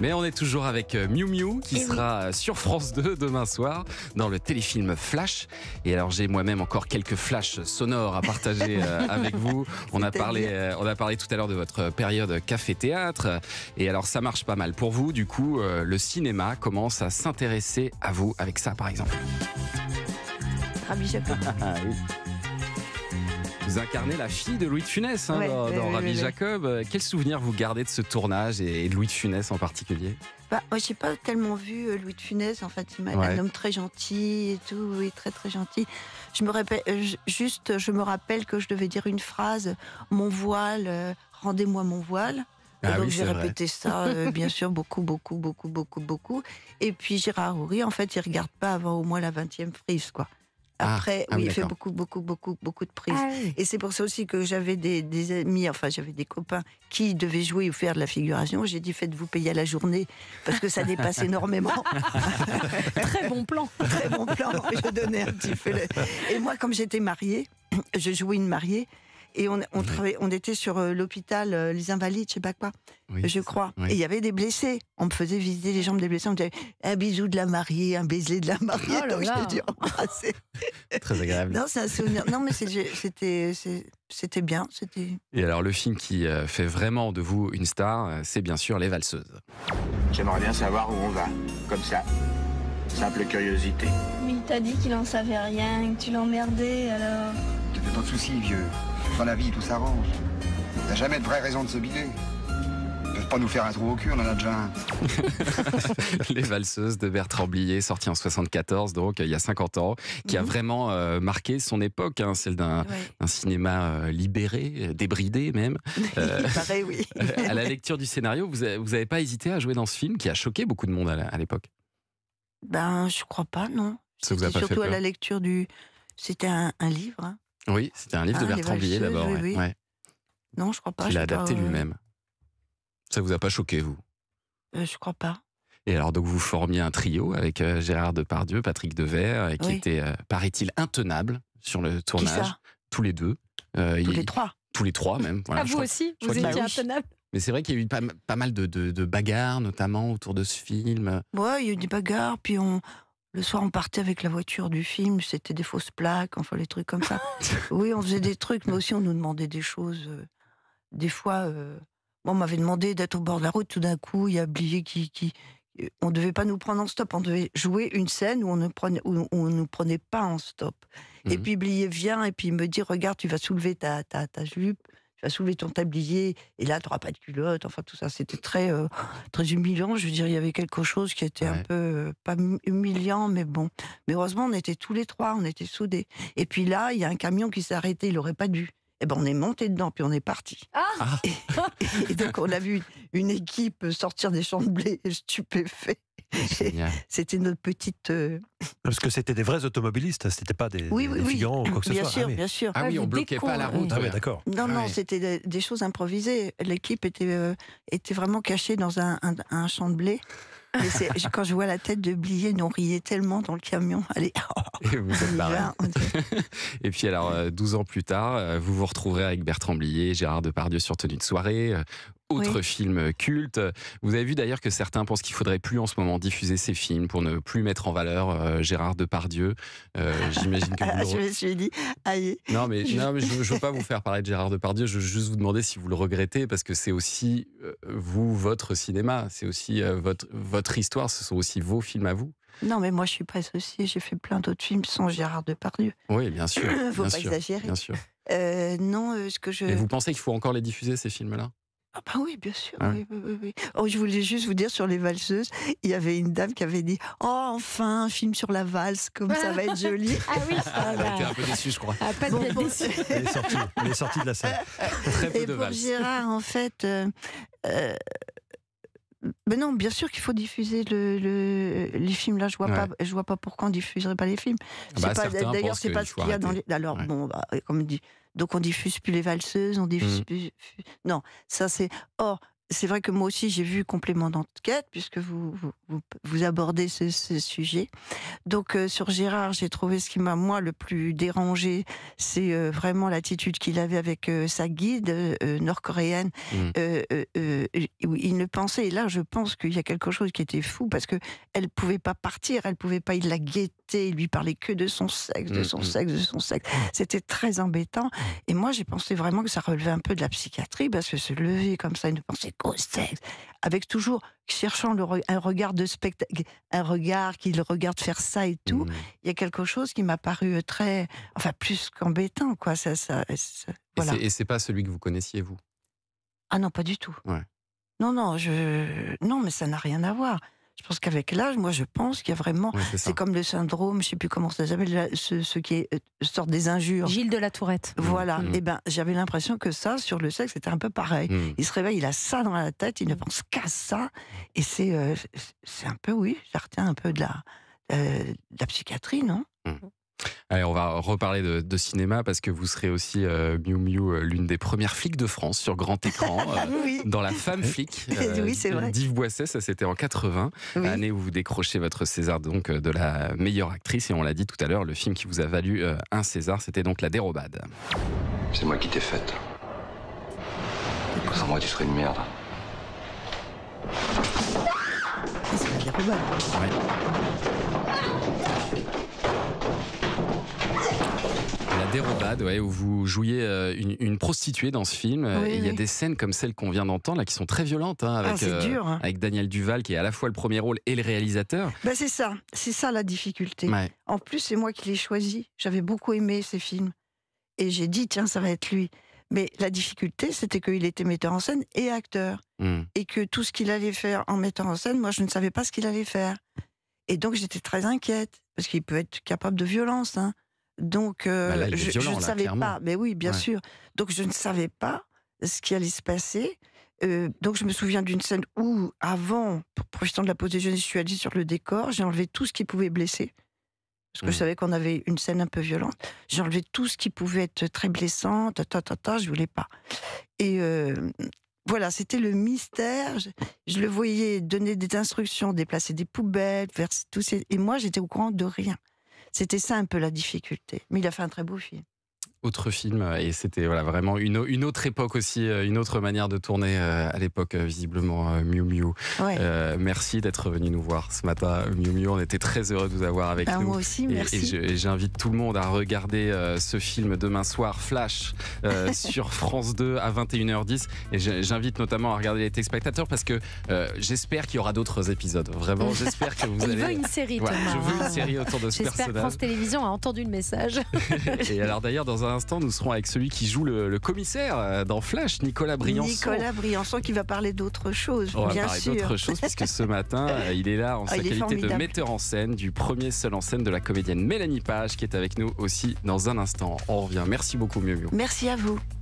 Mais on est toujours avec Miu Miu qui sera sur France 2 demain soir dans le téléfilm Flash. Et alors j'ai moi-même encore quelques flashs sonores à partager avec vous. On a parlé tout à l'heure de votre période café-théâtre. Et alors ça marche pas mal pour vous. Du coup, le cinéma commence à s'intéresser à vous avec ça par exemple. Rabbi Jacob. Ah, oui. Vous incarnez la fille de Louis de Funès dans Rabbi Jacob. Quel souvenir vous gardez de ce tournage et de Louis de Funès en particulier? Moi, j'ai pas tellement vu Louis de Funès. En fait, il m'a un homme très gentil et tout, oui, très très gentil. Je me rappelle que je devais dire une phrase, mon voile, rendez-moi mon voile. Ah donc oui, j'ai répété ça, bien sûr, beaucoup. Et puis Gérard Houry, en fait, il regarde pas avant au moins la 20e prise, quoi. Après, il fait beaucoup de prises. Ah, oui. Et c'est pour ça aussi que j'avais des amis, enfin j'avais des copains qui devaient jouer ou faire de la figuration. J'ai dit faites-vous payer à la journée parce que ça dépasse énormément. Très bon plan. Très bon plan. Je donnais un petit peu. Et moi, comme j'étais mariée, je jouais une mariée. Et on était sur l'hôpital Les Invalides, je sais pas quoi, je crois. Oui. Et il y avait des blessés. On me faisait visiter les jambes des blessés. On me disait un bisou de la mariée, un baiser de la mariée. Oh là là. Donc j'ai dû embrasser. Très agréable. Non, c'est un souvenir. Non, mais c'était bien. Et alors, le film qui fait vraiment de vous une star, c'est bien sûr Les Valseuses. J'aimerais bien savoir où on va, comme ça. Simple curiosité. Mais il t'a dit qu'il en savait rien, que tu l'emmerdais, alors... Tu fais pas de soucis, vieux. Dans la vie, tout s'arrange. T'as jamais de vraie raison de se biler. Ils peuvent pas nous faire un trou au cul, on en a déjà un. Les Valseuses de Bertrand Blier, sorti en 74, donc il y a 50 ans, qui a vraiment marqué son époque, celle d'un cinéma libéré, débridé même. Pareil, oui. À la lecture du scénario, vous avez pas hésité à jouer dans ce film qui a choqué beaucoup de monde à l'époque? Ben, je crois pas, non. Ça vous a pas surtout fait peur? À la lecture C'était un livre, hein. Oui, c'était un livre de Bertrand Blier d'abord. Oui. Non, je crois pas. Il l'a adapté lui-même. Ça vous a pas choqué, vous? Je crois pas. Et alors, donc, vous formiez un trio avec Gérard Depardieu, Patrick Devers, qui était, paraît-il, intenable sur le tournage. Qui ça? Tous les deux. Les trois. Tous les trois, même. Voilà, vous aussi, vous étiez intenable. Mais c'est vrai qu'il y a eu pas mal de bagarres, notamment, autour de ce film. Ouais, il y a eu des bagarres, puis le soir, on partait avec la voiture du film, c'était des fausses plaques, enfin, les trucs comme ça. Oui, on faisait des trucs, mais aussi on nous demandait des choses. Des fois, on m'avait demandé d'être au bord de la route, tout d'un coup, il y a Blier on ne devait pas nous prendre en stop, on devait jouer une scène où on ne nous prenait pas en stop. Et puis Blier vient, et puis il me dit, regarde, tu vas soulever ta jupe, tu vas soulever ton tablier, et là, tu n'auras pas de culotte, enfin tout ça. C'était très humiliant, je veux dire, il y avait quelque chose qui était un peu, pas humiliant, mais bon. Mais heureusement, on était tous les trois, on était soudés. Et puis là, il y a un camion qui s'est arrêté, il n'aurait pas dû. Et ben on est monté dedans, puis on est parti. Et donc, on a vu une équipe sortir des champs de blé stupéfaits. C'était notre petite... Parce que c'était des vrais automobilistes, c'était pas des figurants ou quoi que ce soit. Bien sûr. Ah oui, on bloquait pas la route. Ah oui, d'accord. Non, c'était des choses improvisées. L'équipe était vraiment cachée dans un champ de blé. Et quand je vois la tête de Blier, on riait tellement dans le camion. Allez, et vous êtes barré. Et puis alors, 12 ans plus tard, vous vous retrouverez avec Bertrand Blier, Gérard Depardieu sur Tenue de soirée. Autre film culte. Vous avez vu d'ailleurs que certains pensent qu'il faudrait plus en ce moment diffuser ces films pour ne plus mettre en valeur Gérard Depardieu. J'imagine que vous je me suis dit, aïe. Non, mais je veux pas vous faire parler de Gérard Depardieu. Je veux juste vous demander si vous le regrettez, parce que c'est aussi votre cinéma, c'est aussi votre histoire, ce sont aussi vos films à vous. Non, mais moi je suis pas associée. J'ai fait plein d'autres films sans Gérard Depardieu. Oui, bien sûr. Faut pas exagérer. Bien sûr. Non, ce que je. Et vous pensez qu'il faut encore les diffuser, ces films-là? Ah bah oui, bien sûr. Oui. Oh, je voulais juste vous dire, sur Les Valseuses, il y avait une dame qui avait dit « Oh, enfin, un film sur la valse, comme ça va être joli !» Ah oui. Elle a été un peu déçue, je crois. Pas de bien déçue. Elle est sortie de la salle. Très peu Et de pour valse. Gérard, en fait... Mais non, bien sûr qu'il faut diffuser les films. Là, je vois pas pourquoi on diffuserait pas les films. D'ailleurs, c'est pas ce qu'il y a dans les. Alors bon, comme on dit, donc on diffuse plus Les Valseuses, on diffuse plus. Non, ça c'est. Or, c'est vrai que moi aussi j'ai vu Complément d'enquête, puisque vous abordez ce sujet. Donc sur Gérard, j'ai trouvé ce qui m'a moi le plus dérangé, c'est vraiment l'attitude qu'il avait avec sa guide nord-coréenne. Où il ne pensait, et là je pense qu'il y a quelque chose qui était fou, parce que elle pouvait pas partir, elle pouvait pas, il la guettait, il lui parlait que de son sexe, de son sexe, de son sexe. C'était très embêtant. Et moi j'ai pensé vraiment que ça relevait un peu de la psychiatrie, parce que se lever comme ça et ne penser qu'au sexe, avec toujours cherchant un regard de spectacle, un regard qui le regarde faire ça et tout, il y a quelque chose qui m'a paru très, enfin plus qu'embêtant, quoi. Voilà. Et c'est pas celui que vous connaissiez, vous? Ah non, pas du tout. Ouais. Non, mais ça n'a rien à voir. Je pense qu'avec l'âge, moi, je pense qu'il y a vraiment... c'est comme le syndrome, je ne sais plus comment ça s'appelle, ce qui est sort des injures. Gilles de la Tourette. Voilà. Et ben, j'avais l'impression que ça, sur le sexe, c'était un peu pareil. Il se réveille, il a ça dans la tête, il ne pense qu'à ça. Et c'est un peu, oui, ça retient un peu de la psychiatrie, non? Allez, on va reparler de cinéma, parce que vous serez aussi, Miou Miou, l'une des premières flics de France sur grand écran, dans La Femme flic, oui, c'est vrai. d'Yves Boisset, ça c'était en 80, année où vous décrochez votre César donc, de la meilleure actrice, et on l'a dit tout à l'heure, le film qui vous a valu un César, c'était donc La Dérobade. C'est moi qui t'ai faite. Sans moi, tu serais une merde. C'est La Dérobade. La Dérobade, où vous jouiez une prostituée dans ce film. Et il y a des scènes comme celle qu'on vient d'entendre là, qui sont très violentes, avec, c'est dur, hein. Avec Daniel Duval, qui est à la fois le premier rôle et le réalisateur. Ben c'est ça la difficulté. En plus, c'est moi qui l'ai choisi. J'avais beaucoup aimé ces films. Et j'ai dit, tiens, ça va être lui. Mais la difficulté, c'était qu'il était metteur en scène et acteur. Et que tout ce qu'il allait faire en mettant en scène, moi, je ne savais pas ce qu'il allait faire. Et donc, j'étais très inquiète, parce qu'il peut être capable de violence, hein. Donc, là, je ne savais clairement. pas. Mais oui, bien sûr. Donc, je ne savais pas ce qui allait se passer. Donc, je me souviens d'une scène où, avant, profitant de la pause déjeuner, je suis allée sur le décor, j'ai enlevé tout ce qui pouvait blesser. Parce que je savais qu'on avait une scène un peu violente. J'ai enlevé tout ce qui pouvait être très blessant, je voulais pas. Et voilà, c'était le mystère. Je le voyais donner des instructions, déplacer des poubelles, faire tout ces... Et moi, j'étais au courant de rien. C'était ça un peu la difficulté. Mais il a fait un très beau film. Autre film, et c'était vraiment une autre époque aussi, une autre manière de tourner à l'époque, visiblement, Miou Miou. Merci d'être venu nous voir ce matin, Miou Miou. On était très heureux de vous avoir avec nous. Moi aussi, merci. Et j'invite tout le monde à regarder ce film demain soir, Flash, sur France 2 à 21h10. Et j'invite notamment à regarder les téléspectateurs, parce que j'espère qu'il y aura d'autres épisodes. Vraiment, j'espère que vous allez... Il veut une série, Thomas. Je veux une série autour de ce personnage. J'espère que France Télévisions a entendu le message. Et alors d'ailleurs, dans un instant, nous serons avec celui qui joue le commissaire dans Flash, Nicolas Briançon. Nicolas Briançon, qui va parler d'autre chose, bien sûr. On va bien parler sûr. d'autre chose, puisque ce matin, il est là en sa qualité de metteur en scène du premier seul en scène de la comédienne Mélanie Page, qui est avec nous aussi dans un instant. On revient. Merci beaucoup, Miou Miou. Merci à vous.